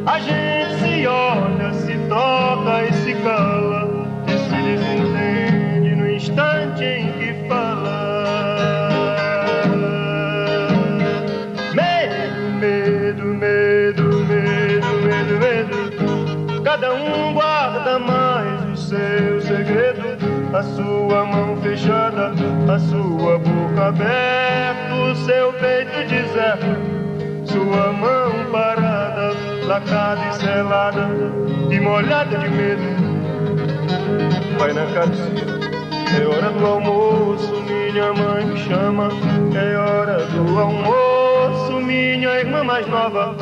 A gente se olha, se toca e se cala, e se desentende no instante em que fala. Medo, medo, medo, medo, medo. Cada um guarda mais o seu segredo. A sua mão fechada, a sua boca aberta, o seu peito deserto, sua mão parada, lacrada e selada e molhada de medo. Vai na cabeceira, é hora do almoço, minha mãe me chama. É hora do almoço, minha irmã mais nova,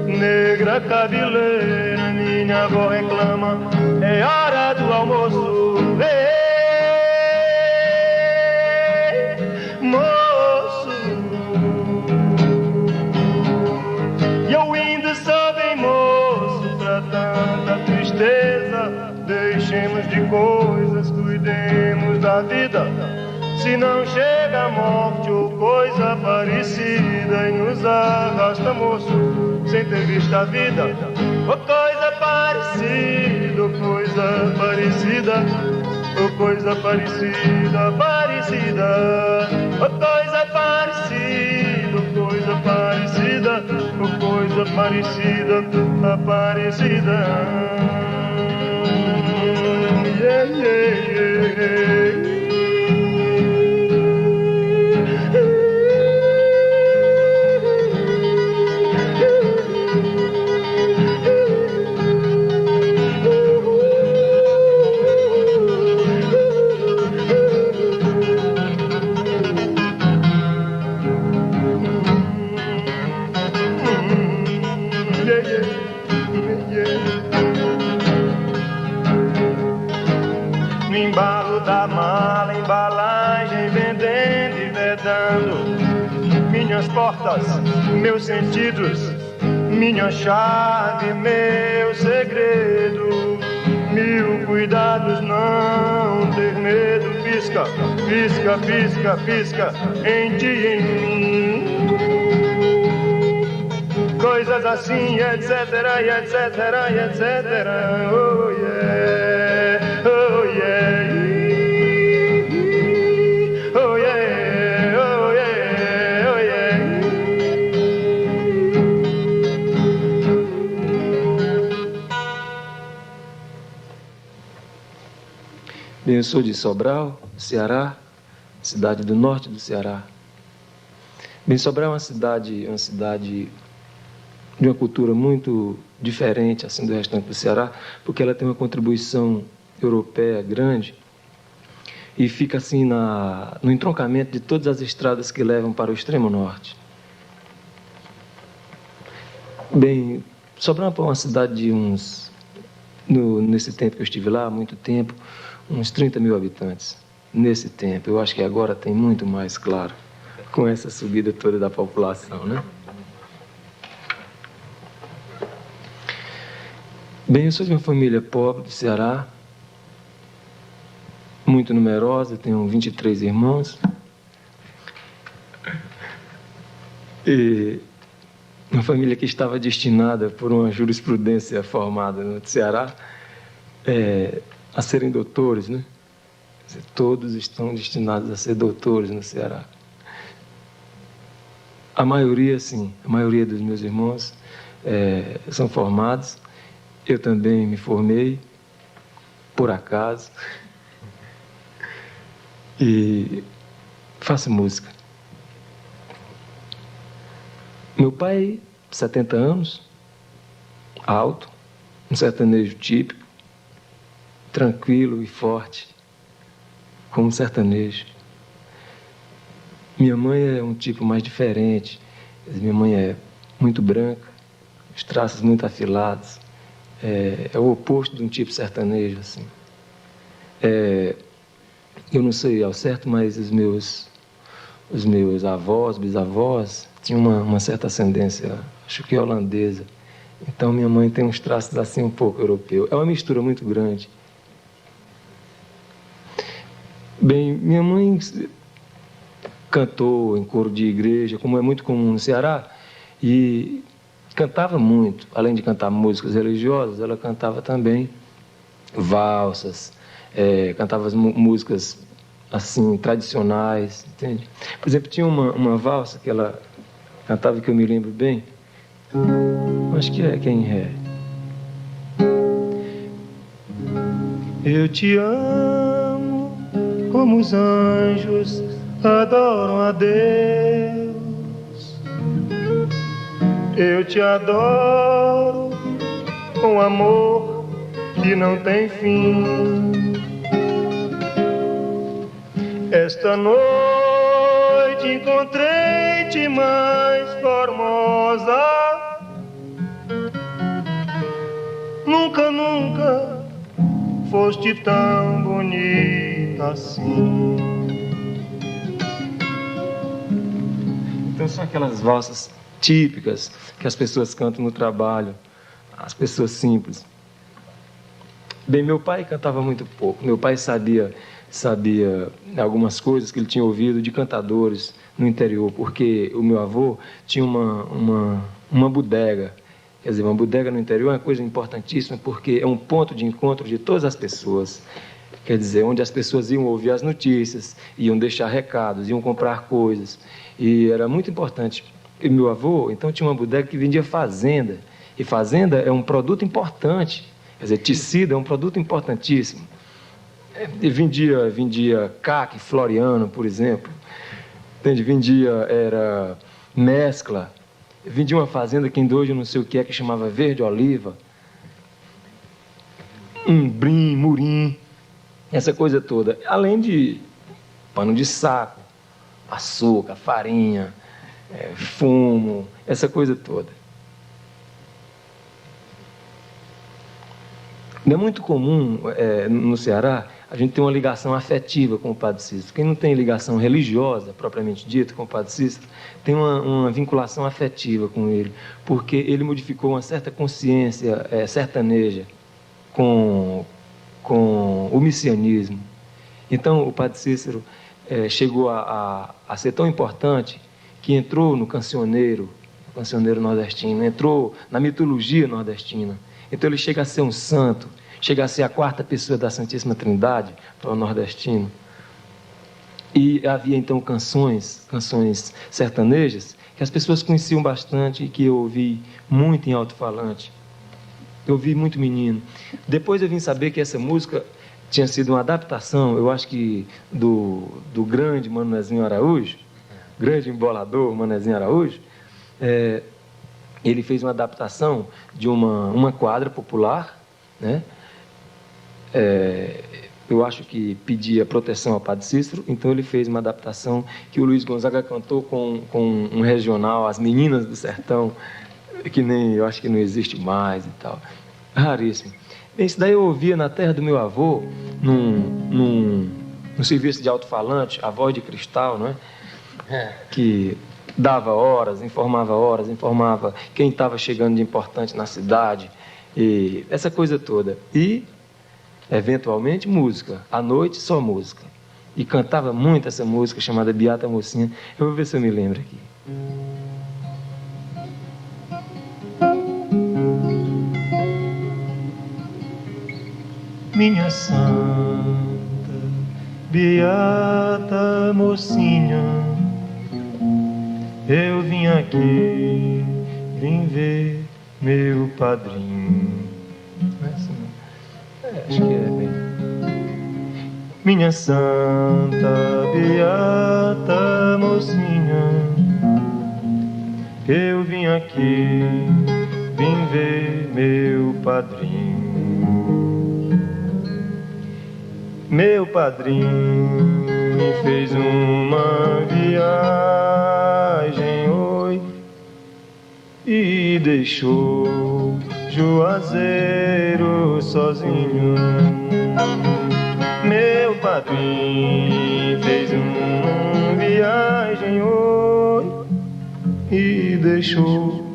negra cabeleira, minha avó reclama. É hora do almoço, moço. E eu ainda sou bem moço pra tanta tristeza. Deixemos de coisas, cuidemos da vida. Se não chega a morte ou coisa parecida e nos arrasta, moço, sem ter visto a vida. Ou coisa parecida, ou coisa parecida, ou coisa parecida, parecida. Ou coisa parecida, ou coisa parecida, ou coisa parecida, parecida. Yeah, yeah, yeah. No embalo da mala, embalagem, vendendo e vedando. Minhas portas, meus sentidos, minha chave, meu segredo. Mil cuidados, não ter medo. Pisca, pisca, pisca, pisca, em ti e em mim. Coisas assim, etc, e etc, e etc. Oh yeah, oh yeah, oh yeah, oh yeah, oh yeah. Bem, eu sou de Sobral, Ceará, cidade do norte do Ceará. Bem, Sobral é uma cidade de uma cultura muito diferente assim do restante do Ceará, porque ela tem uma contribuição europeia grande e fica assim no entroncamento de todas as estradas que levam para o extremo norte. Bem, Sobral é uma cidade de nesse tempo que eu estive lá, há muito tempo, uns 30 mil habitantes. Nesse tempo, eu acho que agora tem muito mais, claro, com essa subida toda da população, né? Bem, eu sou de uma família pobre do Ceará, muito numerosa, tenho 23 irmãos. E uma família que estava destinada, por uma jurisprudência formada no Ceará, a serem doutores, né? Todos estão destinados a ser doutores no Ceará. A maioria, sim, a maioria dos meus irmãos são formados. Eu também me formei, por acaso, e faço música. Meu pai, 70 anos, alto, um sertanejo típico, tranquilo e forte, como um sertanejo. Minha mãe é um tipo mais diferente. Minha mãe é muito branca, os traços muito afilados. É o oposto de um tipo sertanejo, assim. Eu não sei ao certo, mas os meus avós, bisavós, tinham uma certa ascendência, acho que holandesa. Então, minha mãe tem uns traços assim um pouco europeu. É uma mistura muito grande. Bem, minha mãe cantou em coro de igreja, como é muito comum no Ceará, e cantava muito. Além de cantar músicas religiosas, ela cantava também valsas, cantava músicas assim, tradicionais, entende? Por exemplo, tinha uma valsa que ela cantava que eu me lembro bem, acho que é em ré. Eu te amo como os anjos adoram a Deus. Eu te adoro com amor que não tem fim. Esta noite encontrei-te mais formosa. Nunca, nunca foste tão bonita assim. Então são aquelas valsas típicas que as pessoas cantam no trabalho, as pessoas simples. Bem, meu pai cantava muito pouco. Meu pai sabia algumas coisas que ele tinha ouvido de cantadores no interior, porque o meu avô tinha uma bodega. Quer dizer, uma bodega no interior é uma coisa importantíssima, porque é um ponto de encontro de todas as pessoas. Quer dizer, onde as pessoas iam ouvir as notícias, iam deixar recados, iam comprar coisas. E era muito importante. E meu avô, então, tinha uma bodega que vendia fazenda. E fazenda é um produto importante. Quer dizer, tecido é um produto importantíssimo. E vendia caque floriano, por exemplo. Entende? Era mescla. Vendia uma fazenda que ainda hoje não sei o que é, que chamava Verde Oliva. Brim, murim, essa coisa toda. Além de pano de saco, açúcar, farinha, fumo, essa coisa toda. Não é muito comum no Ceará a gente ter uma ligação afetiva com o Padre Cícero. Quem não tem ligação religiosa, propriamente dita, com o Padre Cícero, tem uma vinculação afetiva com ele, porque ele modificou uma certa consciência sertaneja com o missianismo. Então, o Padre Cícero chegou a ser tão importante que entrou no cancioneiro nordestino, entrou na mitologia nordestina. Então ele chega a ser um santo, chega a ser a quarta pessoa da Santíssima Trindade para o nordestino. E havia então canções sertanejas que as pessoas conheciam bastante e que eu ouvi muito em alto-falante. Eu ouvi muito menino. Depois eu vim saber que essa música tinha sido uma adaptação, eu acho que do grande Manezinho Araújo, grande embolador Manezinho Araújo. Ele fez uma adaptação de uma quadra popular, né? Eu acho que pedia proteção ao Padre Cícero, então ele fez uma adaptação que o Luiz Gonzaga cantou com um regional, As Meninas do Sertão, que eu acho que não existe mais e tal. Raríssimo. Bem, isso daí eu ouvia na terra do meu avô, num serviço de alto-falante, a Voz de Cristal, não é? Que dava horas, informava quem estava chegando de importante na cidade, e essa coisa toda. E, eventualmente, música. À noite, só música. E cantava muito essa música chamada Beata Mocinha. Eu vou ver se eu me lembro aqui. Minha santa, Beata Mocinha, eu vim aqui, vim ver meu padrinho. Não é assim, não? Acho que é bem. Minha santa, Beata Mocinha, eu vim aqui, vim ver meu padrinho. Meu padrinho me fez uma viagem, oi, e deixou Juazeiro sozinho. Meu padrinho fez uma viagem, oi, e deixou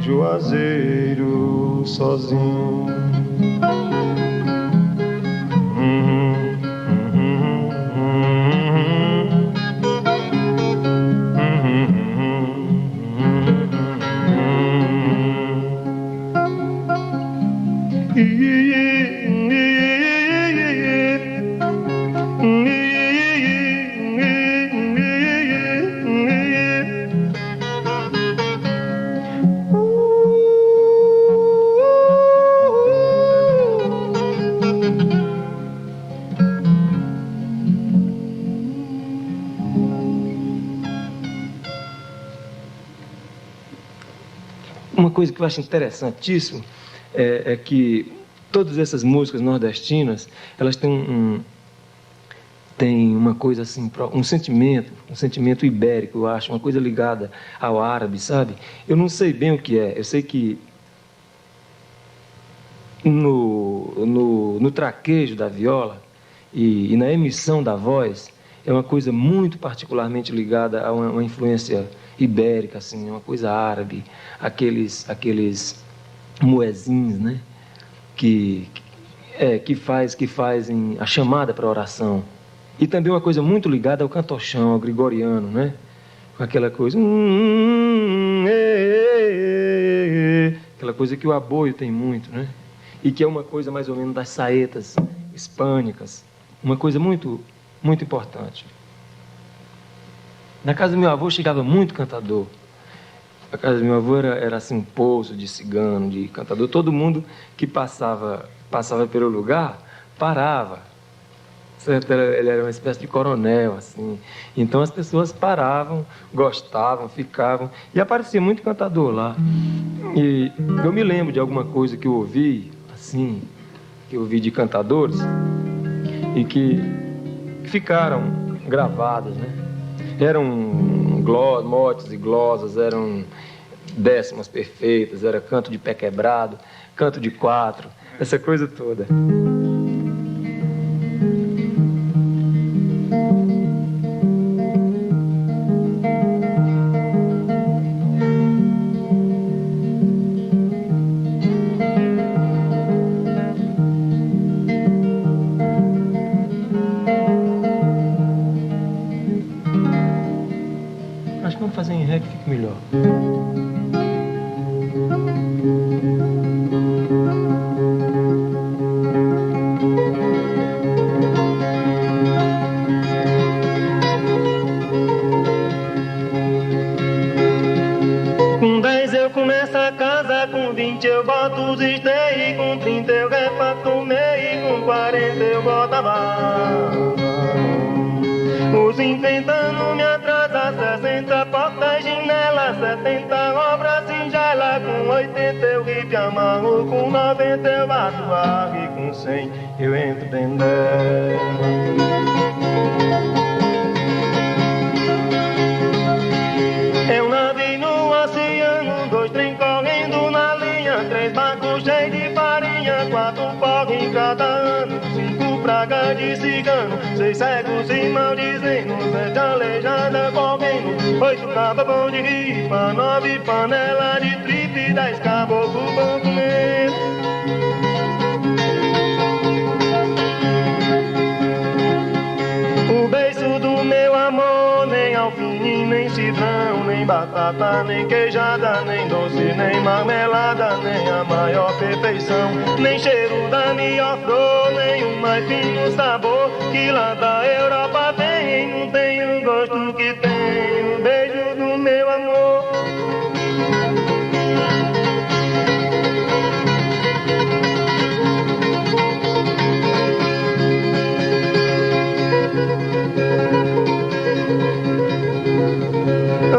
Juazeiro sozinho. Uma coisa que eu acho interessantíssimo é que todas essas músicas nordestinas, elas têm tem uma coisa assim, um sentimento ibérico, eu acho, uma coisa ligada ao árabe, sabe? Eu não sei bem o que é, eu sei que no traquejo da viola e na emissão da voz, é uma coisa muito particularmente ligada a uma influência ibérica, assim, uma coisa árabe, aqueles muezins, né? Que fazem a chamada para a oração. E também uma coisa muito ligada ao cantochão, ao gregoriano, né? Com aquela coisa... aquela coisa que o aboio tem muito, né? E que é uma coisa mais ou menos das saetas hispânicas. Uma coisa muito, muito importante. Na casa do meu avô chegava muito cantador. A casa do meu avô era assim um poço de cigano, de cantador. Todo mundo que passava pelo lugar parava. Certo? Ele era uma espécie de coronel, assim. Então as pessoas paravam, gostavam, ficavam. E aparecia muito cantador lá. E eu me lembro de alguma coisa que eu ouvi, assim, que eu ouvi de cantadores, e que ficaram gravadas, né? Eram motes e glosas, eram décimas perfeitas, era canto de pé quebrado, canto de quatro, essa coisa toda. Acho que vamos fazer em ré que fica melhor. Com 10 eu começo a casa, com 20 eu boto os esteio, com 30 eu reparto o meio, com 40 eu boto a barra. Os 50 anos me atrasa, 60 portas, janelas, 70 obras singela, com 80 eu ripe amarro, com 90 eu bato a e com 100 eu entro dentro dela. É um navio no oceano, 2 trem correndo na linha, 3 barcos cheios de farinha, 4 fogos em cada ano, 5 pragas de cigano, 6 cegos e maldizendo, 7 aleijada correndo, 8 cabas bom de ripa, 9 panelas de tripe, 10 caboclos bom comer. O beiço do meu amor, nem alfim, nem cidrão, nem batata, nem queijada, nem doce, nem marmelada, nem a maior perfeição, nem cheiro da melhor flor, nem o mais fino sabor que lá da Europa tem, não tem o gosto que tem o beijo do meu amor.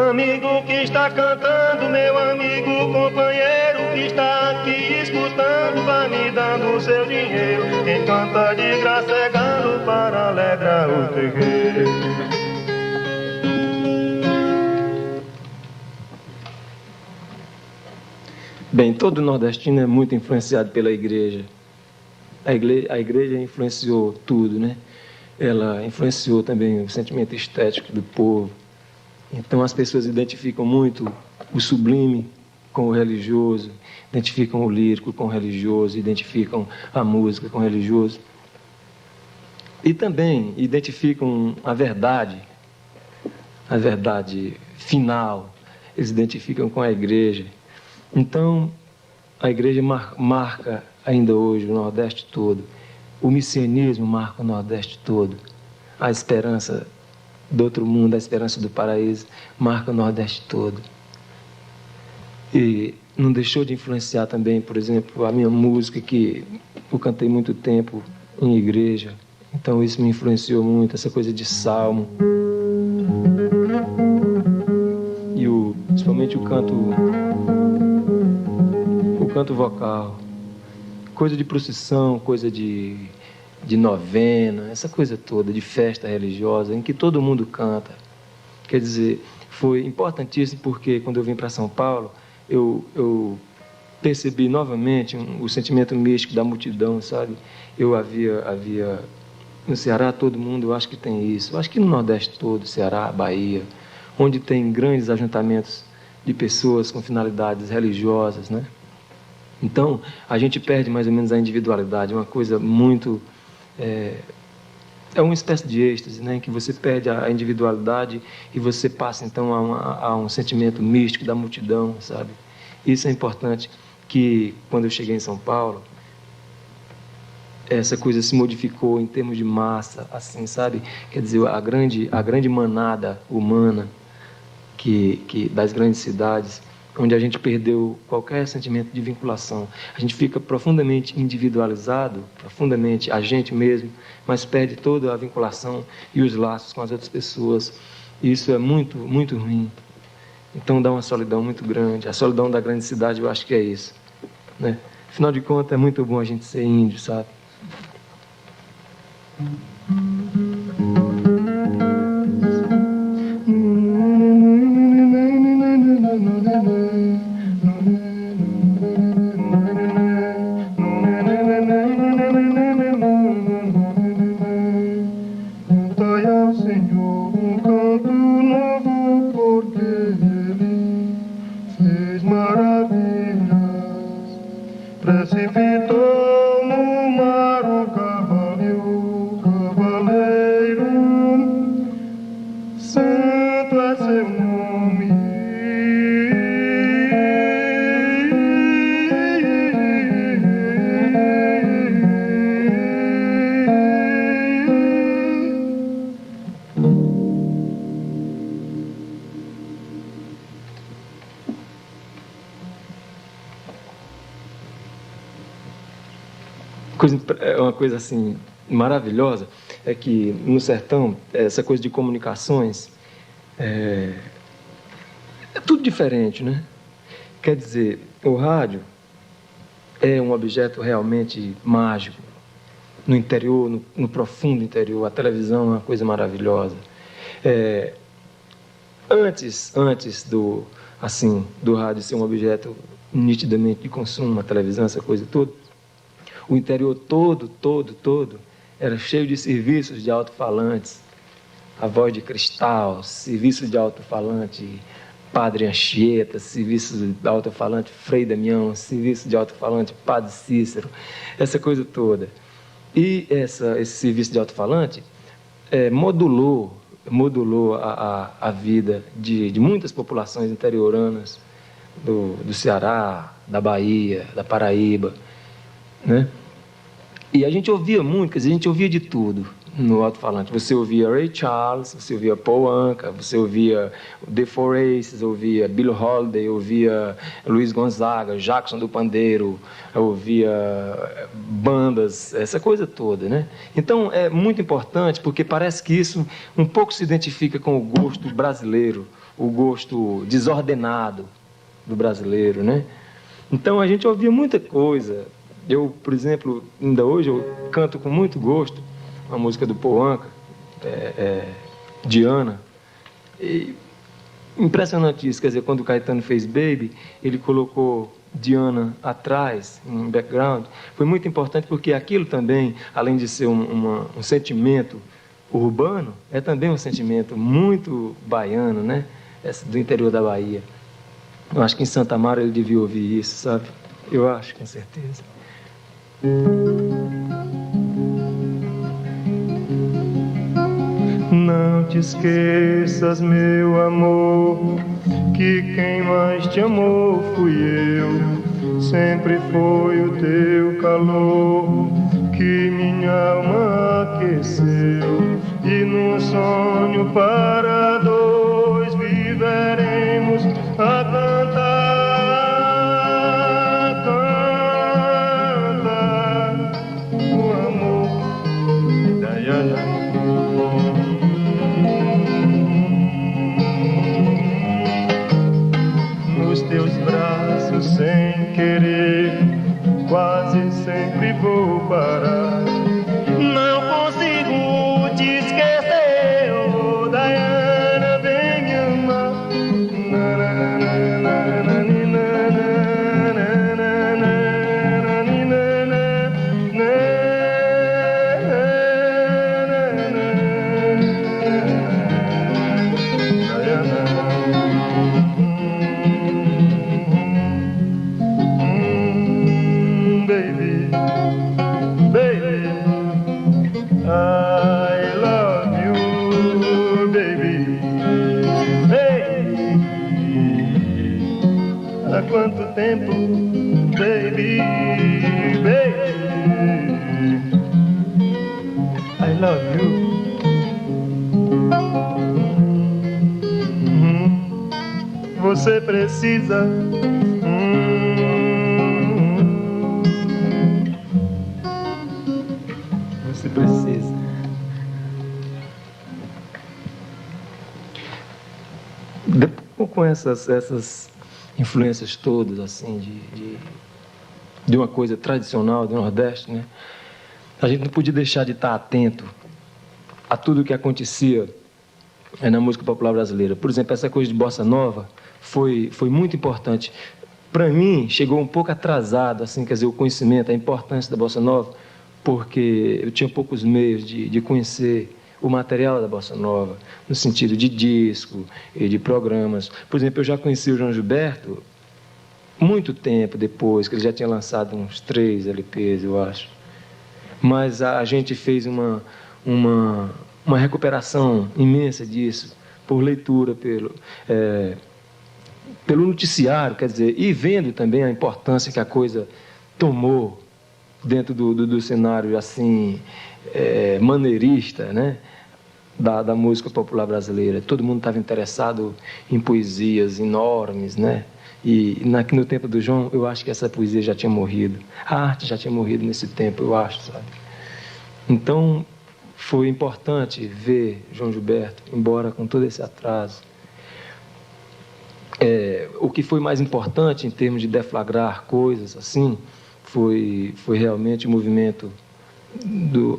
Amigo que está cantando, meu amigo companheiro que está aqui escutando, vai me dando o seu dinheiro. Quem canta de graça é galo para alegrar o terreiro. Bem, todo nordestino é muito influenciado pela igreja. A igreja influenciou tudo, né? Ela influenciou também o sentimento estético do povo. Então as pessoas identificam muito o sublime com o religioso, identificam o lírico com o religioso, identificam a música com o religioso. E também identificam a verdade final, eles identificam com a igreja. Então a igreja marca ainda hoje o Nordeste todo. O missianismo marca o Nordeste todo. A esperança do outro mundo, a esperança do paraíso, marca o Nordeste todo. E não deixou de influenciar também, por exemplo, a minha música, que eu cantei muito tempo em igreja. Então isso me influenciou muito, essa coisa de salmo. E principalmente o canto vocal. Coisa de procissão, coisa de novena, essa coisa toda, de festa religiosa, em que todo mundo canta. Quer dizer, foi importantíssimo porque quando eu vim para São Paulo, eu percebi novamente o sentimento místico da multidão, sabe? Eu havia no Ceará, todo mundo, eu acho que tem isso. Eu acho que no Nordeste todo, Ceará, Bahia, onde tem grandes ajuntamentos de pessoas com finalidades religiosas, né? Então, a gente perde mais ou menos a individualidade, uma coisa muito... É uma espécie de êxtase, né, em que você perde a individualidade e você passa, então, a um sentimento místico da multidão, sabe? Isso é importante, que quando eu cheguei em São Paulo, essa coisa se modificou em termos de massa, assim, sabe? Quer dizer, a grande manada humana das grandes cidades, onde a gente perdeu qualquer sentimento de vinculação. A gente fica profundamente individualizado, profundamente a gente mesmo, mas perde toda a vinculação e os laços com as outras pessoas. E isso é muito, muito ruim. Então dá uma solidão muito grande. A solidão da grande cidade, eu acho que é isso, né? Afinal de contas, é muito bom a gente ser índio, sabe? Cantai ao Senhor um canto novo, porque Ele fez maravilhas. Precipitou no mar o cavalo e o cavaleiro. Santo é seu nome. Uma coisa assim maravilhosa é que no sertão essa coisa de comunicações é tudo diferente, né? Quer dizer, o rádio é um objeto realmente mágico no interior, no profundo interior. A televisão é uma coisa maravilhosa. Antes do rádio ser um objeto nitidamente de consumo, a televisão, essa coisa toda, o interior todo era cheio de serviços de alto-falantes, a Voz de Cristal, serviços de alto-falante Padre Anchieta, serviços de alto-falante Frei Damião, serviço de alto-falante Padre Cícero, essa coisa toda. E esse serviço de alto-falante modulou a vida de muitas populações interioranas do Ceará, da Bahia, da Paraíba, né? E a gente ouvia muito, quer dizer, a gente ouvia de tudo no alto-falante. Você ouvia Ray Charles, você ouvia Paul Anka, você ouvia The Four Aces, ouvia Bill Holiday, ouvia Luiz Gonzaga, Jackson do Pandeiro, ouvia bandas, essa coisa toda, né? Então é muito importante, porque parece que isso um pouco se identifica com o gosto brasileiro, o gosto desordenado do brasileiro, né? Então a gente ouvia muita coisa. Eu, por exemplo, ainda hoje eu canto com muito gosto uma música do Paul Anka, Diana. E impressionante isso, quer dizer, quando o Caetano fez Baby, ele colocou Diana atrás, em background. Foi muito importante porque aquilo também, além de ser um sentimento urbano, é também um sentimento muito baiano, né? Do interior da Bahia. Eu acho que em Santa Amaro ele devia ouvir isso, sabe? Eu acho, com certeza. Não te esqueças, meu amor, que quem mais te amou fui eu. sempre foi o teu calor que minha alma aqueceu. E num sonho para dois viveremos a cantar, cantar o amor, Diana. Nos teus braços sem querer, quase sempre vou parar. Não consigo te esquecer, oh Diana, vem me amar. Quanto tempo, baby, baby, I love you. Você precisa. Você precisa. Com essas influências todas, assim, de uma coisa tradicional do Nordeste, né? A gente não podia deixar de estar atento a tudo o que acontecia na música popular brasileira. Por exemplo, essa coisa de bossa nova foi muito importante. Para mim, chegou um pouco atrasado, assim, quer dizer, o conhecimento, a importância da bossa nova, porque eu tinha poucos meios de conhecer o material da bossa nova, no sentido de disco e de programas. Por exemplo, eu já conheci o João Gilberto muito tempo depois, que ele já tinha lançado uns 3 LPs, eu acho. Mas a gente fez uma recuperação imensa disso, por leitura, pelo noticiário, quer dizer, e vendo também a importância que a coisa tomou dentro do cenário, assim, maneirista, né? Da música popular brasileira. Todo mundo estava interessado em poesias enormes, né? E no tempo do João, eu acho que essa poesia já tinha morrido. A arte já tinha morrido nesse tempo, eu acho, sabe? Então, foi importante ver João Gilberto, embora com todo esse atraso. O que foi mais importante em termos de deflagrar coisas assim, foi realmente o movimento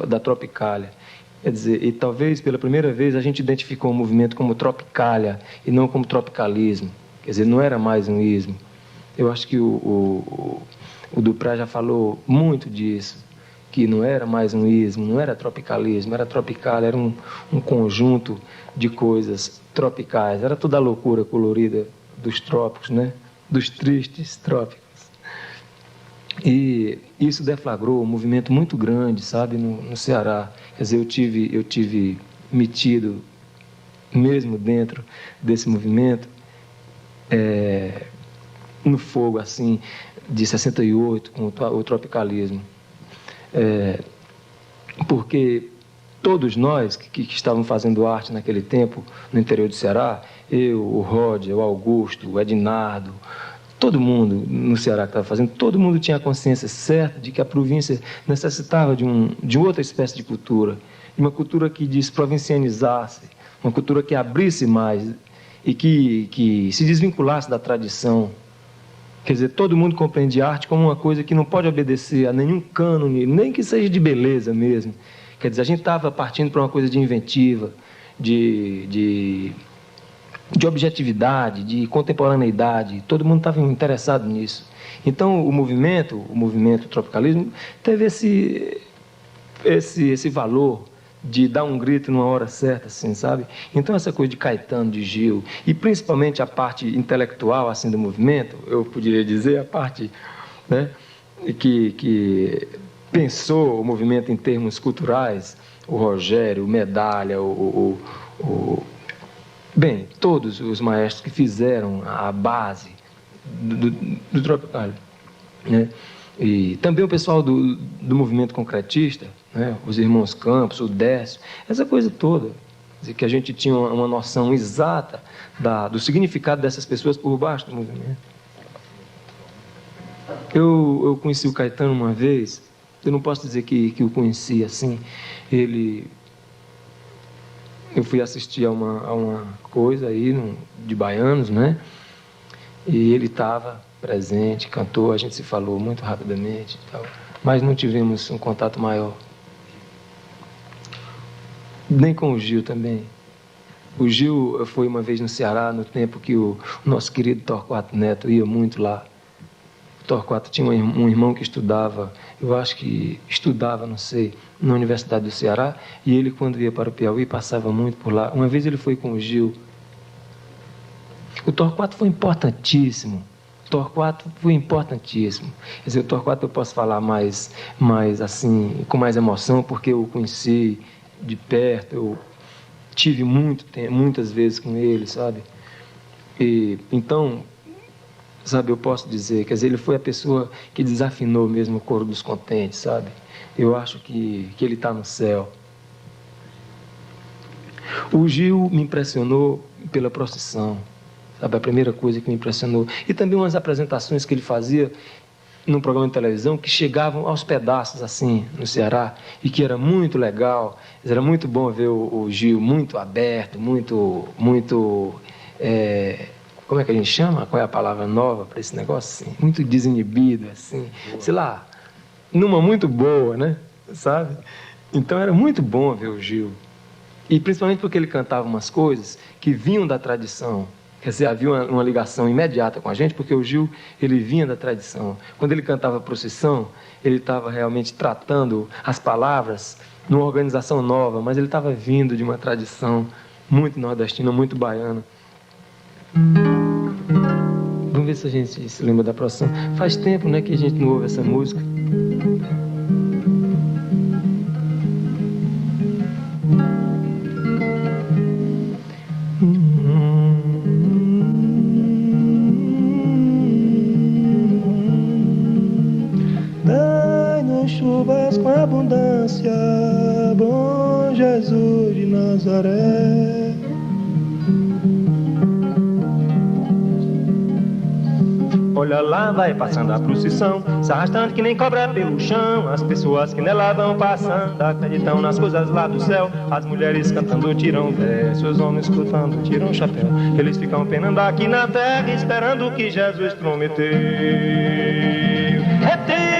da Tropicália. Quer dizer, e talvez pela primeira vez a gente identificou o movimento como Tropicália e não como tropicalismo. Quer dizer, não era mais um ismo. Eu acho que o Duprá já falou muito disso, que não era mais um ismo, não era tropicalismo, era Tropicália, era um conjunto de coisas tropicais. Era toda a loucura colorida dos trópicos, né? Dos tristes trópicos. E isso deflagrou um movimento muito grande, sabe, no Ceará. Quer dizer, eu tive metido, mesmo dentro desse movimento, no fogo, assim, de 68, com o tropicalismo. Porque todos nós que estavam fazendo arte naquele tempo, no interior do Ceará, eu, o Roger, o Augusto, o Ednardo, todo mundo no Ceará que estava fazendo, todo mundo tinha a consciência certa de que a província necessitava de outra espécie de cultura, de uma cultura que desprovincianizasse, uma cultura que abrisse mais e que se desvinculasse da tradição. Quer dizer, todo mundo compreende a arte como uma coisa que não pode obedecer a nenhum cânone, nem que seja de beleza mesmo. Quer dizer, a gente estava partindo para uma coisa de inventiva, de objetividade, de contemporaneidade. Todo mundo estava interessado nisso. Então, o movimento tropicalismo, teve esse valor de dar um grito numa hora certa, assim, sabe? Então, essa coisa de Caetano, de Gil, e principalmente a parte intelectual, assim, do movimento, eu poderia dizer, a parte, né, que pensou o movimento em termos culturais, o Rogério, o Medalha, bem, todos os maestros que fizeram a base do Tropicália. né? E também o pessoal do movimento concretista, né? Os irmãos Campos, o Décio, essa coisa toda. Quer dizer, que a gente tinha uma noção exata do significado dessas pessoas por baixo do movimento. Eu conheci o Caetano uma vez, eu não posso dizer que o conheci assim. Eu fui assistir a uma coisa aí de baianos, né? E ele estava presente, cantou, a gente se falou muito rapidamente e tal, mas não tivemos um contato maior. Nem com o Gil também. O Gil foi uma vez no Ceará, no tempo que o nosso querido Torquato Neto ia muito lá. O Torquato tinha um irmão que estudava, eu acho que estudava, não sei, na Universidade do Ceará, e ele, quando ia para o Piauí, passava muito por lá. Uma vez ele foi com o Gil. O Torquato foi importantíssimo. Quer dizer, o Torquato eu posso falar mais assim, com mais emoção, porque eu o conheci de perto, eu tive muitas vezes com ele, sabe? E então, sabe, eu posso dizer, quer dizer, ele foi a pessoa que desafinou mesmo o coro dos contentes, sabe? Eu acho que ele está no céu. O Gil me impressionou pela procissão. Sabe, a primeira coisa que me impressionou. E também umas apresentações que ele fazia num programa de televisão que chegavam aos pedaços, assim, no Ceará, e que era muito legal. Era muito bom ver o Gil muito aberto, muito como é que a gente chama? Qual é a palavra nova para esse negócio? Assim? Muito desinibido, assim. Sei lá, numa muito boa, né? Sabe? Então era muito bom ver o Gil. E principalmente porque ele cantava umas coisas que vinham da tradição. Quer dizer, havia uma ligação imediata com a gente, porque o Gil, ele vinha da tradição. Quando ele cantava procissão, ele estava realmente tratando as palavras numa organização nova, mas ele estava vindo de uma tradição muito nordestina, muito baiana. Vamos ver se a gente se lembra da procissão. Faz tempo, né, que a gente não ouve essa música. Chuvas com abundância, bom Jesus de Nazaré. Olha lá, vai passando a procissão, se arrastando que nem cobra pelo chão. As pessoas que nela vão passando acreditam nas coisas lá do céu. As mulheres cantando tiram versos, os homens escutando tiram chapéu. Eles ficam penando aqui na terra, esperando o que Jesus prometeu. É teu.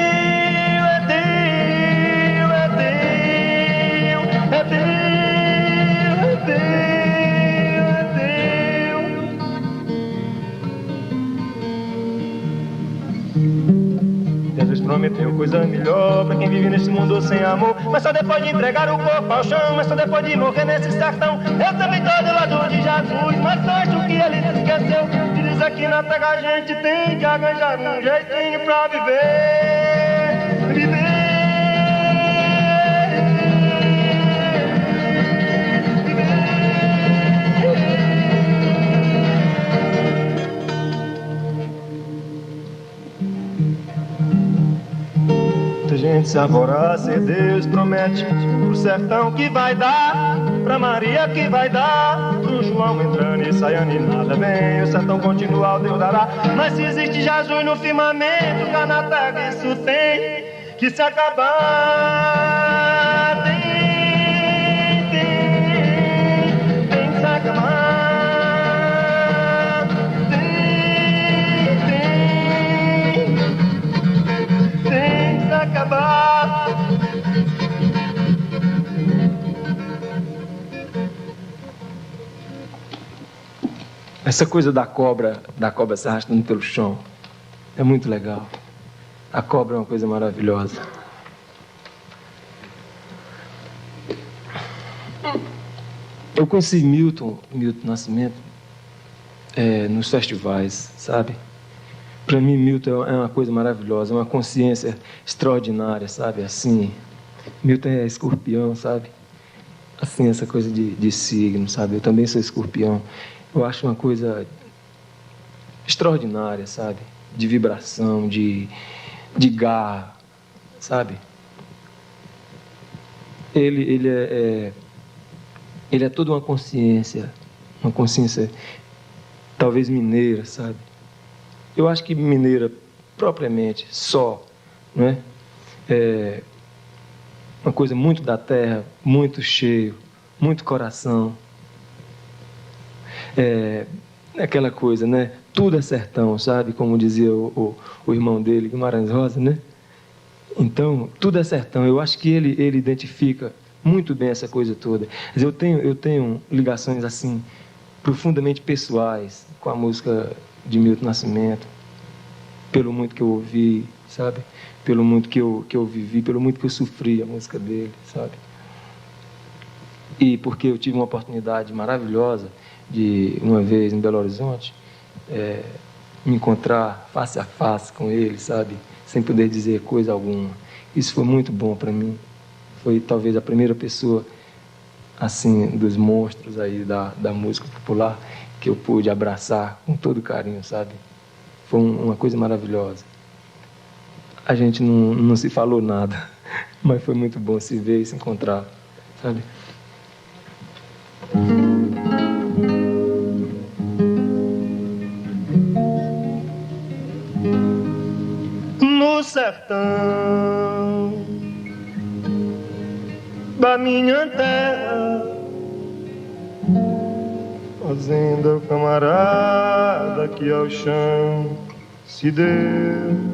Jesus prometeu coisa melhor pra quem vive nesse mundo sem amor. Mas só depois de entregar o corpo ao chão, mas só depois de morrer nesse sertão. Eu também tô do lado de Jesus, mas acho que ele se esqueceu. Diz aqui na terra a gente tem que arranjar um jeitinho pra viver. Viver. Muita gente se alvoroça e Deus promete pro sertão que vai dar, pra Maria que vai dar, pro João entrando e saindo e nada vem. O sertão continua, o Deus dará. Mas se existe Jesus no firmamento, cá na terra isso tem que se acabar. Tem que se acabar. Acabar. Essa coisa da cobra se arrastando pelo chão é muito legal. A cobra é uma coisa maravilhosa. Eu conheci Milton Nascimento nos festivais, sabe? Para mim, Milton é uma coisa maravilhosa, uma consciência extraordinária, sabe? Assim, Milton é escorpião, sabe? Assim, essa coisa de signo, sabe? Eu também sou escorpião. Eu acho uma coisa extraordinária, sabe? De vibração, de de garra, sabe? Ele é toda uma consciência talvez mineira, sabe? Eu acho que mineira propriamente, só, não é? É uma coisa muito da terra, muito cheio, muito coração. É aquela coisa, né? Tudo é sertão, sabe? Como dizia o irmão dele, Guimarães Rosa, né? Então, tudo é sertão. Eu acho que ele identifica muito bem essa coisa toda. Mas eu tenho ligações, assim, profundamente pessoais com a música de Milton Nascimento, pelo muito que eu ouvi, sabe? Pelo muito que eu vivi, pelo muito que eu sofri a música dele, sabe? E porque eu tive uma oportunidade maravilhosa de, uma vez em Belo Horizonte, me encontrar face a face com ele, sabe? Sem poder dizer coisa alguma. Isso foi muito bom para mim. Foi talvez a primeira pessoa, assim, dos monstros aí da música popular que eu pude abraçar com todo carinho, sabe? Foi uma coisa maravilhosa. A gente não se falou nada, mas foi muito bom se ver e se encontrar, sabe? No sertão da minha terra, fazenda camarada que ao chão se deu.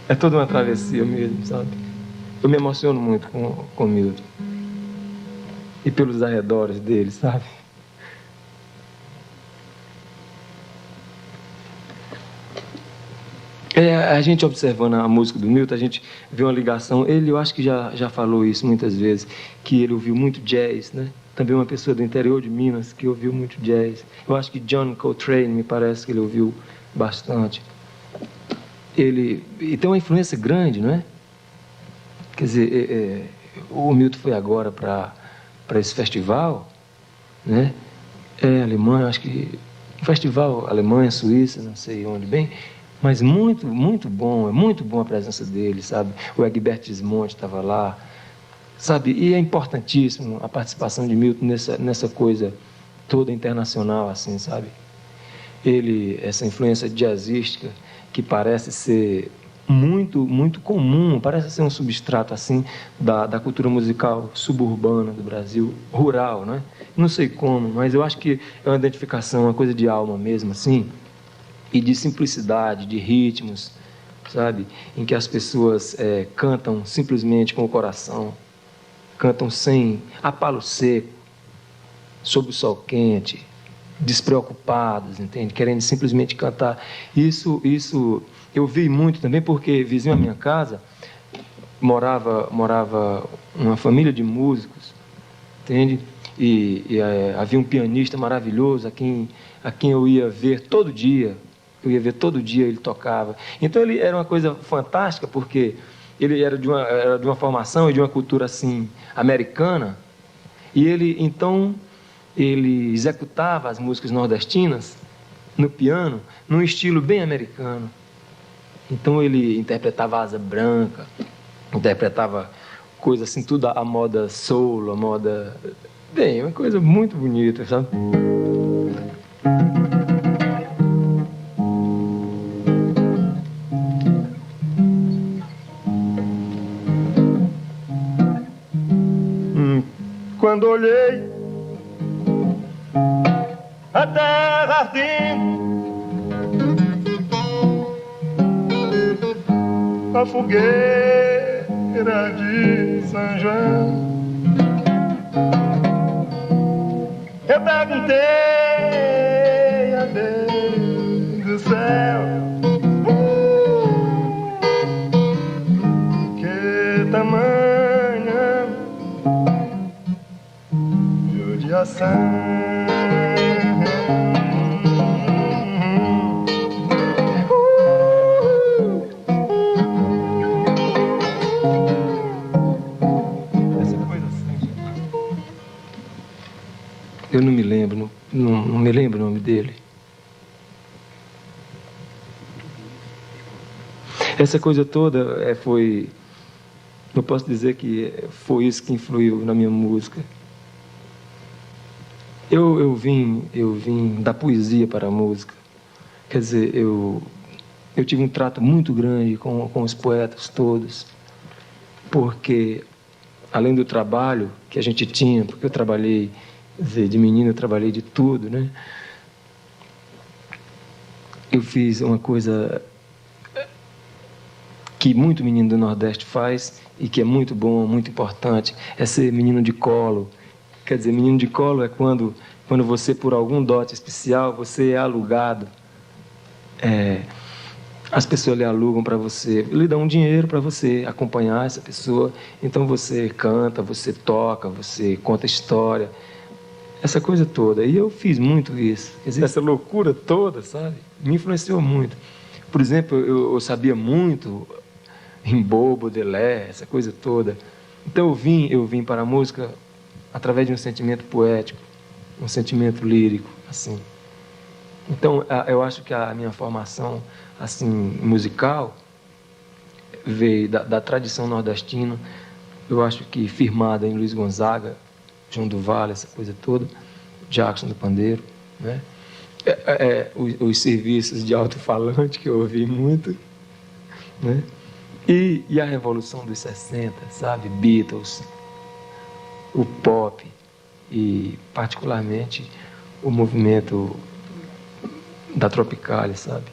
É toda uma travessia mesmo, sabe? Eu me emociono muito com o Milton. E pelos arredores dele, sabe? A gente observando a música do Milton, a gente vê uma ligação. Ele, eu acho que já falou isso muitas vezes, que ele ouviu muito jazz, né? Também uma pessoa do interior de Minas que ouviu muito jazz. Eu acho que John Coltrane, me parece que ele ouviu bastante. E tem uma influência grande, não é? Quer dizer, o Milton foi agora para esse festival, né? Alemanha, acho que um festival Alemanha, Suíça, não sei onde bem, mas muito, muito bom, é muito bom a presença dele, sabe? O Egberto Gismonti estava lá, sabe? E é importantíssimo a participação de Milton nessa coisa toda internacional, assim, sabe? Essa influência jazzística que parece ser muito, muito comum, parece ser um substrato, assim, da cultura musical suburbana do Brasil, rural, né? Não sei como, mas eu acho que é uma identificação, uma coisa de alma mesmo, assim, e de simplicidade, de ritmos, sabe? Em que as pessoas cantam simplesmente com o coração, cantam sem apalo seco, sob o sol quente, despreocupados, entende? Querendo simplesmente cantar. Isso eu vi muito também, porque vizinho à minha casa morava uma família de músicos, entende? E havia um pianista maravilhoso a quem eu ia ver todo dia. Eu ia ver todo dia, ele tocava. Então ele era uma coisa fantástica, porque ele era de uma formação e de uma cultura assim americana, e ele executava as músicas nordestinas no piano num estilo bem americano. Então ele interpretava Asa Branca, interpretava coisas assim, tudo a moda soul, a moda... Bem, uma coisa muito bonita, sabe? Quando olhei a terra ardendo, a fogueira de São João, eu perguntei a Deus do céu, que tamanha judiação. Eu não me lembro, não me lembro o nome dele. essa coisa toda foi... Eu posso dizer que foi isso que influiu na minha música. Eu vim da poesia para a música. Quer dizer, eu tive um trato muito grande com os poetas todos, porque, além do trabalho que a gente tinha, porque eu trabalhei, quer dizer, de menino eu trabalhei de tudo, né? Eu fiz uma coisa que muito menino do Nordeste faz e que é muito bom, muito importante, é ser menino de colo. Quer dizer, menino de colo é quando você, por algum dote especial, você é alugado. As pessoas lhe alugam para você, lhe dão um dinheiro para você acompanhar essa pessoa. Então você canta, você toca, você conta história, essa coisa toda. E eu fiz muito isso. Quer dizer, essa loucura toda, sabe? Me influenciou muito. Por exemplo, eu sabia muito Rimbaud, Baudelaire, essa coisa toda. Então eu vim para a música através de um sentimento poético, um sentimento lírico, assim. Então eu acho que a minha formação assim musical veio da tradição nordestina. Eu acho que firmada em Luiz Gonzaga, João do Vale, essa coisa toda, Jackson do Pandeiro, né? Os serviços de alto-falante que eu ouvi muito, né? E a Revolução dos 60, sabe? Beatles, o pop e, particularmente, o movimento da Tropicália, sabe?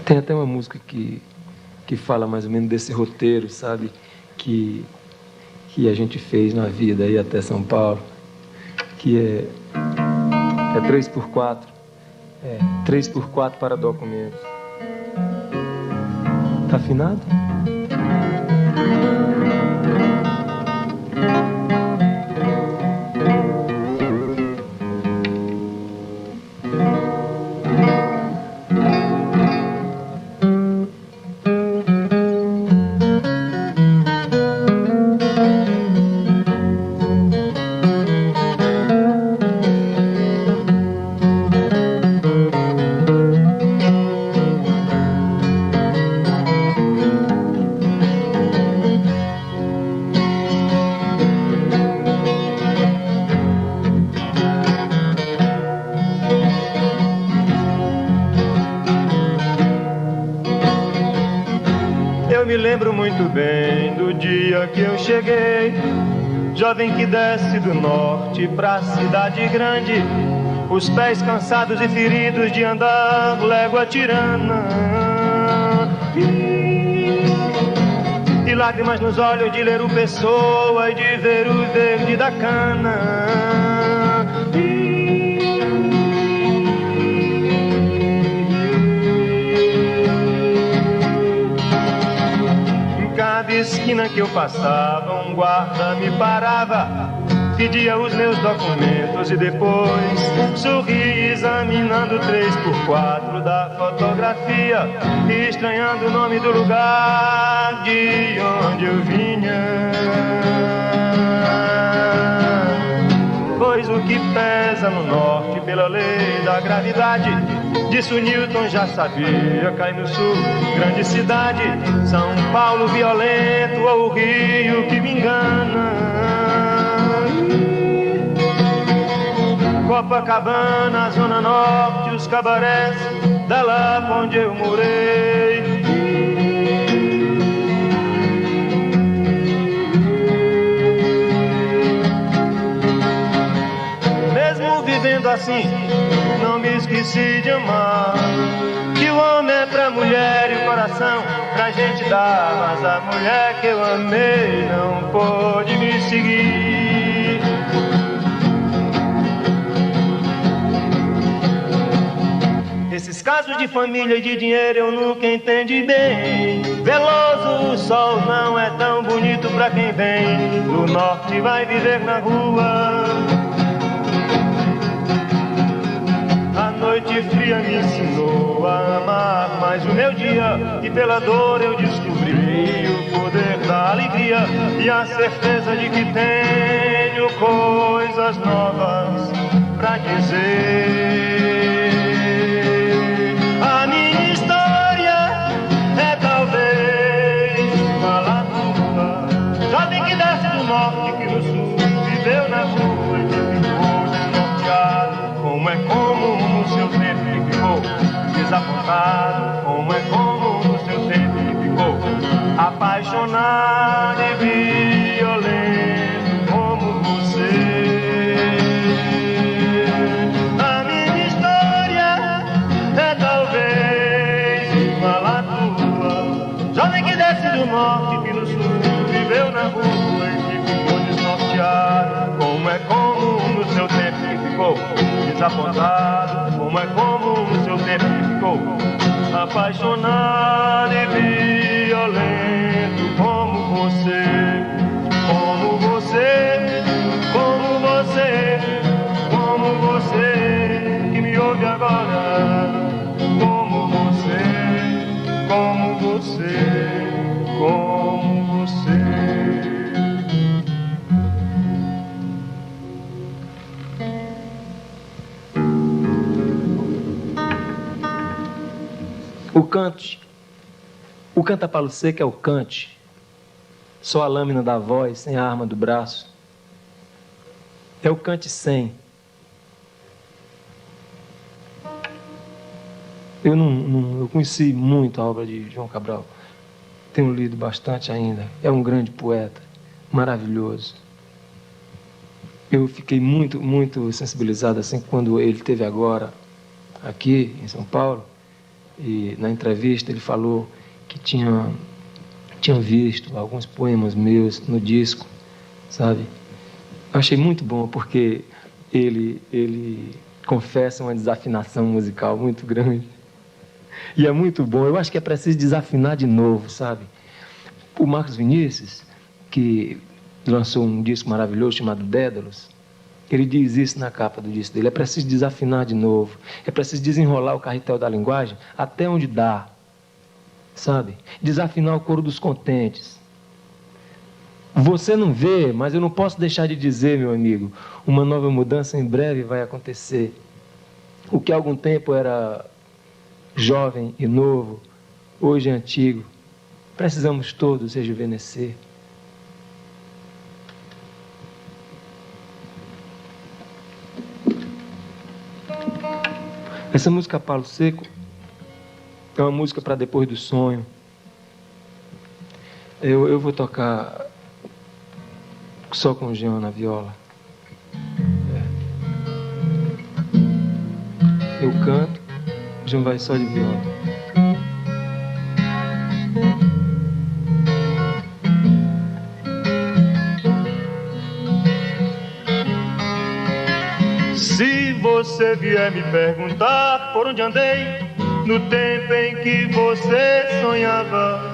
Tem até uma música que fala mais ou menos desse roteiro, sabe? Que a gente fez na vida aí até São Paulo, que é 3x4. 3x4 para documentos. Tá afinado? Que eu cheguei, jovem que desce do norte pra cidade grande, os pés cansados e feridos de andar légua tirana, e lágrimas nos olhos de ler o Pessoa e de ver o verde da cana. Esquina que eu passava, um guarda me parava, pedia os meus documentos e depois sorria examinando 3x4 da fotografia e estranhando o nome do lugar de onde eu vinha. Pois o que pesa no norte pela lei da gravidade, disso Newton já sabia, cai no sul, grande cidade, São Paulo violento ou o Rio que me engana. Copacabana, Zona Norte, os cabarés, da Lapa onde eu morei. Mesmo vivendo assim, não me esqueci de amar, que o homem é pra mulher e o coração pra gente dar, mas a mulher que eu amei não pôde me seguir. Esses casos de família e de dinheiro eu nunca entendi bem. Veloso o sol não é tão bonito pra quem vem do norte, vai viver na rua. A noite fria me ensinou a amar mais o meu dia, e pela dor eu descobri o poder da alegria e a certeza de que tenho coisas novas pra dizer. como no seu tempo que ficou desapontado, como é como no seu tempo que ficou apaixonado e violento como você. A minha história é talvez igual à tua, jovem que desce do norte, que no sul viveu na rua e que ficou desnorteado, como é como no seu tempo que ficou desapontado, como é como no seu tempo que ficou apaixonado e violento como você, como você, como você, como você que me ouve agora, como você, como você, como você. O canta-palo seco é o cante, só a lâmina da voz, sem a arma do braço. É o cante sem. Eu conheci muito a obra de João Cabral. Tenho lido bastante ainda. É um grande poeta, maravilhoso. Eu fiquei muito, muito sensibilizado assim quando ele esteve agora aqui em São Paulo. E na entrevista ele falou que tinha visto alguns poemas meus no disco, sabe? Eu achei muito bom porque ele confessa uma desafinação musical muito grande. E é muito bom. Eu acho que é preciso desafinar de novo, sabe? O Marcos Vinícius, que lançou um disco maravilhoso chamado Dédalos, ele diz isso na capa do disco dele. É preciso desafinar de novo. É preciso desenrolar o carretel da linguagem até onde dá, sabe? Desafinar o coro dos contentes. Você não vê, mas eu não posso deixar de dizer, meu amigo, uma nova mudança em breve vai acontecer. O que há algum tempo era jovem e novo, hoje é antigo. Precisamos todos rejuvenescer. Essa música Palo Seco é uma música para depois do sonho. Eu vou tocar só com o Jean na viola. Eu canto, o Jean vai só de viola. Se você vier me perguntar por onde andei no tempo em que você sonhava,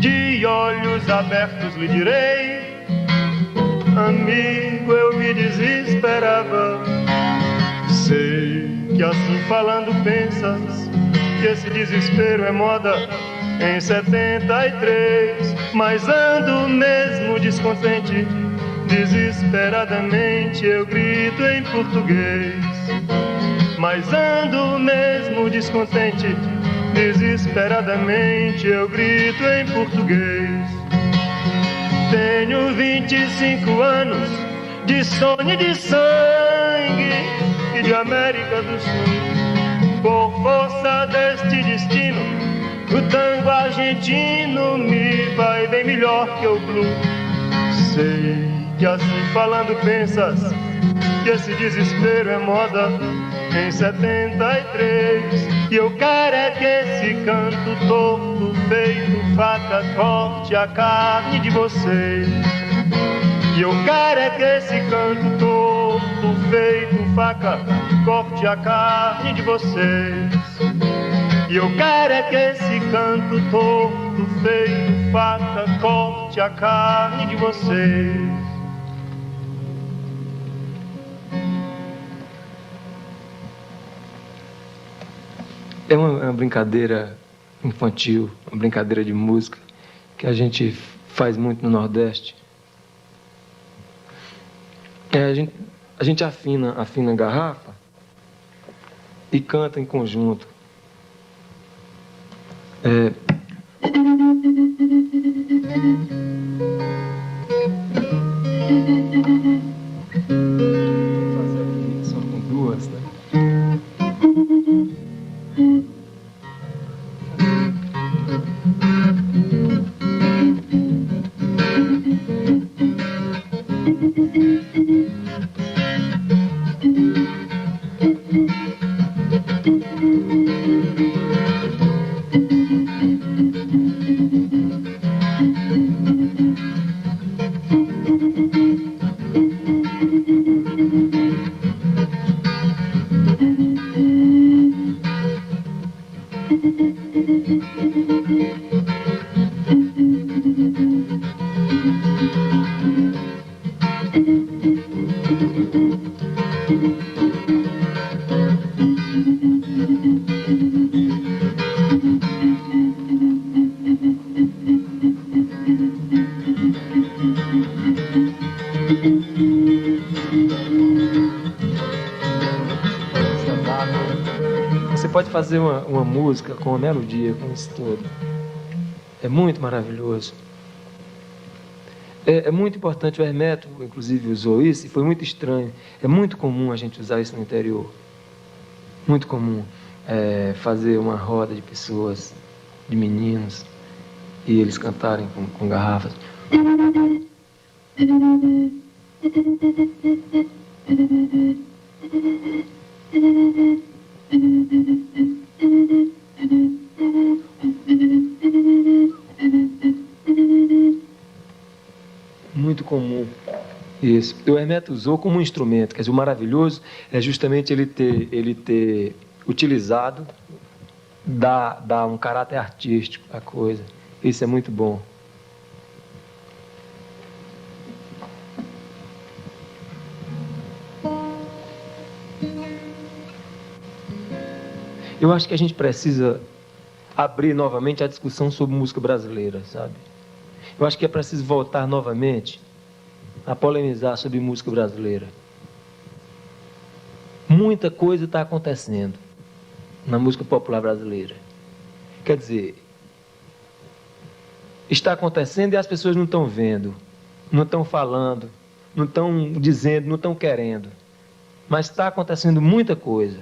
de olhos abertos lhe direi, amigo, eu me desesperava. Sei que assim falando pensas que esse desespero é moda em 73, mas ando mesmo descontente. Desesperadamente eu grito em português, mas ando mesmo descontente. Desesperadamente eu grito em português. Tenho 25 anos de sonho e de sangue e de América do Sul. Por força deste destino, o tango argentino me vai bem melhor que o blues. Sei que assim falando pensas que esse desespero é moda em 73, e eu quero é que esse canto torto feito faca corte a carne de vocês. E eu quero é que esse canto torto feito faca corte a carne de vocês. E eu quero é que esse canto torto feito faca corte a carne de vocês. É uma brincadeira infantil, uma brincadeira de música que a gente faz muito no Nordeste. A gente afina a garrafa e canta em conjunto. Só com duas, né? Você pode fazer uma música com uma melodia, com isso tudo. É muito maravilhoso. É muito importante, o Hermeto, inclusive, usou isso, e foi muito estranho. É muito comum a gente usar isso no interior. Muito comum. Fazer uma roda de pessoas, de meninos, e eles cantarem com garrafas. Muito comum isso. O Hermeto usou como um instrumento. Quer dizer, o maravilhoso é justamente ele ter utilizado, dar um caráter artístico à coisa. Isso é muito bom. Eu acho que a gente precisa abrir novamente a discussão sobre música brasileira, sabe? Eu acho que é preciso voltar novamente a polemizar sobre música brasileira. Muita coisa está acontecendo na música popular brasileira. Quer dizer, está acontecendo e as pessoas não estão vendo, não estão falando, não estão dizendo, não estão querendo. Mas está acontecendo muita coisa.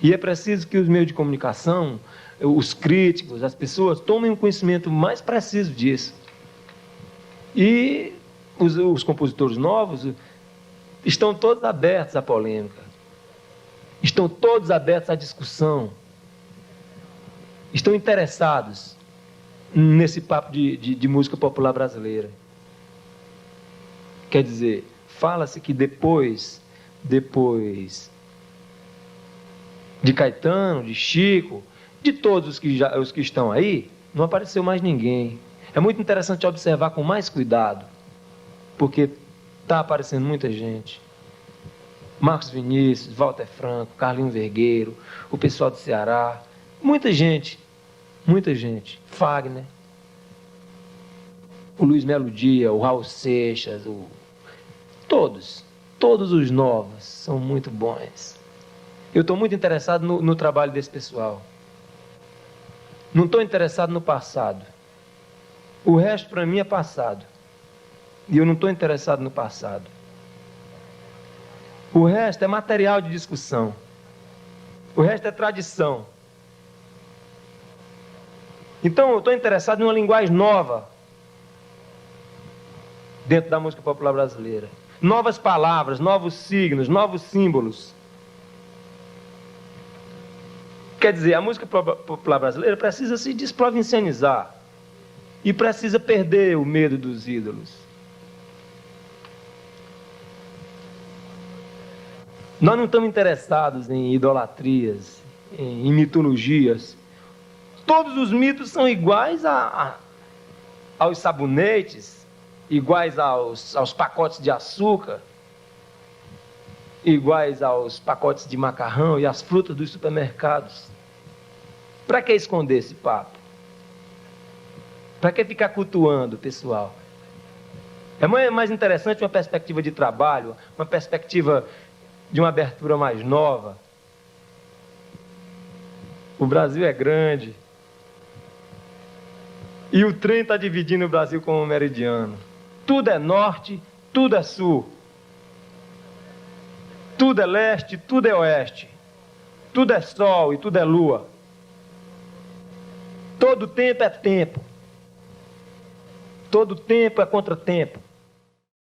E é preciso que os meios de comunicação, os críticos, as pessoas, tomem um conhecimento mais preciso disso. E os compositores novos estão todos abertos à polêmica. Estão todos abertos à discussão. Estão interessados nesse papo de música popular brasileira. Quer dizer, fala-se que depois de Caetano, de Chico, de todos os que estão aí, não apareceu mais ninguém. É muito interessante observar com mais cuidado, porque está aparecendo muita gente. Marcos Vinícius, Walter Franco, Carlinhos Vergueiro, o pessoal do Ceará, muita gente. Fagner, o Luiz Melodia, o Raul Seixas, todos os novos são muito bons. Eu estou muito interessado no trabalho desse pessoal. Não estou interessado no passado. O resto, para mim, é passado. E eu não estou interessado no passado. O resto é material de discussão. O resto é tradição. Então, eu estou interessado em uma linguagem nova dentro da música popular brasileira. Novas palavras, novos signos, novos símbolos. Quer dizer, a música popular brasileira precisa se desprovincianizar e precisa perder o medo dos ídolos. Nós não estamos interessados em idolatrias, em mitologias. Todos os mitos são iguais aos sabonetes, iguais aos pacotes de açúcar, iguais aos pacotes de macarrão e às frutas dos supermercados. Para que esconder esse papo? Para que ficar cultuando o pessoal? É mais interessante uma perspectiva de trabalho, uma perspectiva de uma abertura mais nova. O Brasil é grande. E o trem está dividindo o Brasil como um meridiano. Tudo é norte, tudo é sul. Tudo é leste, tudo é oeste. Tudo é sol e tudo é lua. Todo tempo é tempo. Todo tempo é contratempo.